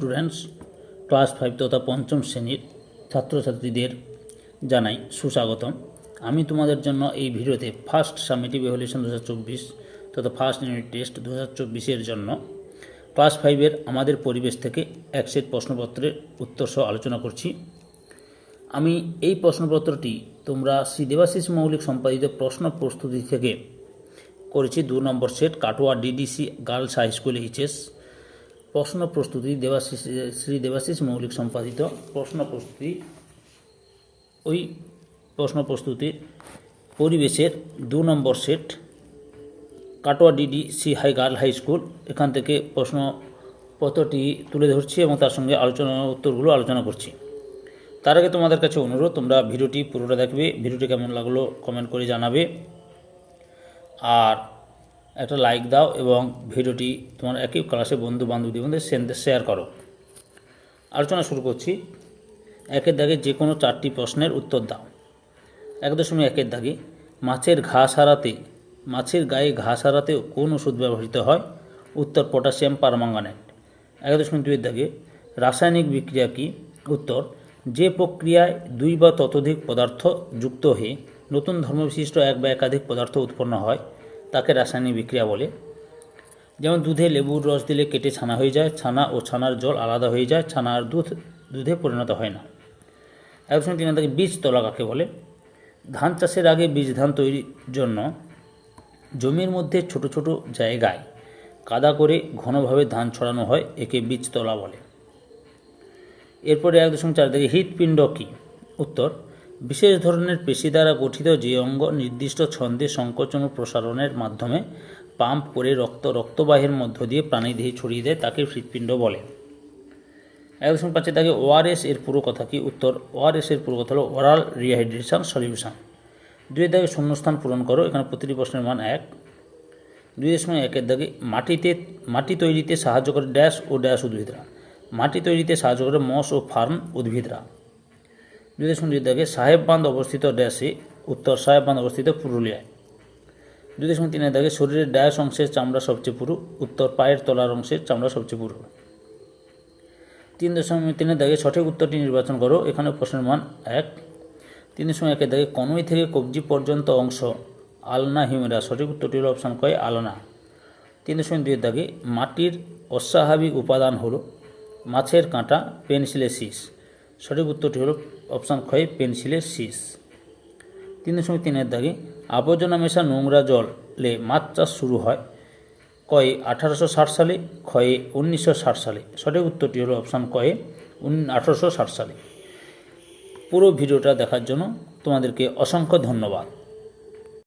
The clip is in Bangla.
স্টুডেন্টস, ক্লাস 5 তথা পঞ্চম শ্রেণীর ছাত্রছাত্রীদের জানাই সুস্বাগতম। আমি তোমাদের জন্য এই ভিডিওতে ফার্স্ট সামেটিভ ইভ্যালুয়েশন 2024 তথা ফার্স্ট ইউনিট টেস্ট 2024-এর জন্য ক্লাস 5-এর আমাদের পরিবেশ থেকে এক সেট প্রশ্নপত্রের উত্তর সহ আলোচনা করছি। আমি এই প্রশ্নপত্রটি তোমরা শ্রী দেবাশিস মৌলিক সম্পাদিত প্রশ্ন প্রস্তুতি থেকে করেছি 2 নম্বর set, Katwa DDC girls high school HS. প্রশ্ন প্রস্তুতি শ্রী দেবাশিস মৌলিক সম্পাদিত প্রশ্ন প্রস্তুতি, ওই প্রশ্ন প্রস্তুতির পরিবেশের 2 নম্বর set, Katwa DDC girl high school. এখান থেকে প্রশ্নপত্রটি তুলে ধরছি এবং তার সঙ্গে উত্তরগুলো আলোচনা করছি। তার আগে তোমাদের কাছে অনুরোধ, তোমরা ভিডিওটি পুরোটা দেখবে, ভিডিওটি কেমন লাগলো কমেন্ট করে জানাবে, আর একটা লাইক দাও এবং ভিডিওটি তোমার একই ক্লাসে বন্ধু বান্ধবীদের মধ্যে শেয়ার করো। আলোচনা শুরু করছি। 1-এর দাগে যে কোনো 4টি প্রশ্নের উত্তর দাও। 1.1-এর দাগে মাছের গায়ে ঘাস হারাতে কোন ওষুধ ব্যবহৃত হয়? উত্তর পটাশিয়াম পারম্যাঙ্গানেট। 1.2-এর দাগে রাসায়নিক বিক্রিয়া কি? উত্তর যে প্রক্রিয়ায় 2 বা ততোধিক পদার্থ যুক্ত হয়ে নতুন ধর্মবিশিষ্ট এক বা একাধিক পদার্থ উৎপন্ন হয় তাকে রাসায়নিক বিক্রিয়া বলে। যেমন দুধে লেবুর রস দিলে কেটে ছানা হয়ে যায়, ছানা ও ছানার জল আলাদা হয়ে যায়, ছানা আর দুধে পরিণত হয় না। 1.3 থেকে বীজ তোলা কাকে বলে? ধান চাষের আগে বীজ ধান তৈরির জন্য জমির মধ্যে ছোট ছোট জায়গায় কাদা করে ঘনভাবে ধান ছড়ানো হয়, একে বীজ তোলা বলে। এরপরে 1.4 থেকে হৃৎপিণ্ড কী? উত্তর বিশেষ ধরনের পেশি দ্বারা গঠিত যে অঙ্গ নির্দিষ্ট ছন্দে সংকোচন ও প্রসারণের মাধ্যমে পাম্প করে রক্তবাহের মধ্য দিয়ে প্রাণীদেহে ছড়িয়ে দেয়, তাকে হৃৎপিণ্ড বলে। 1.5 থেকে ওআরএস এর পুরো কথা কি? উত্তর ওআরএস এর পুরো কথা হলো ওরাল রিহাইড্রেশন সলিউশন। 2-এর দাগে শূন্যস্থান পূরণ করো, এখানে প্রতিটি প্রশ্নের মান 1। 2.1-এর দাগে মাটি তৈরিতে সাহায্য করে ড্যাশ ও ড্যাশ উদ্ভিদরা। মাটি তৈরিতে সাহায্য করে মস ও ফার্ম উদ্ভিদরা। 2.2-এর দাগে সাহেব বাঁধ অবস্থিত ড্যাশে। উত্তর সাহেব বাঁধ অবস্থিত পুরুলিয়ায়। 2.3-এর দাগে শরীরের ড্যাশ অংশের চামড়া সবচেয়ে পুরু। উত্তর পায়ের তলার অংশের চামড়া সবচেয়ে পুরু। 3.3-এর দাগে সঠিক উত্তরটি নির্বাচন করো, এখানে প্রশ্নের মান 1। 3.1-এর দাগে কনুই থেকে কবজি পর্যন্ত অংশ আলনা হিউমেরাস। সঠিক উত্তরটি হল অপশান ক আলনা। 3.2-এর দাগে মাটির অস্বাভাবিক উপাদান হলো মাছের কাঁটা, পেনসিলের শীষ। সঠিক উত্তরটি হল অপশান খ পেনসিলের শীষ। 3.3-এর দাগে আবর্জনা মেশা নোংরা জলে মাছ চাষ শুরু হয় কয়ে 1860 সালে, ক্ষয়ে 1960 সালে। সঠিক উত্তরটি হলো অপশান ক 1860 সালে। পুরো ভিডিওটা দেখার জন্য তোমাদেরকে অসংখ্য ধন্যবাদ।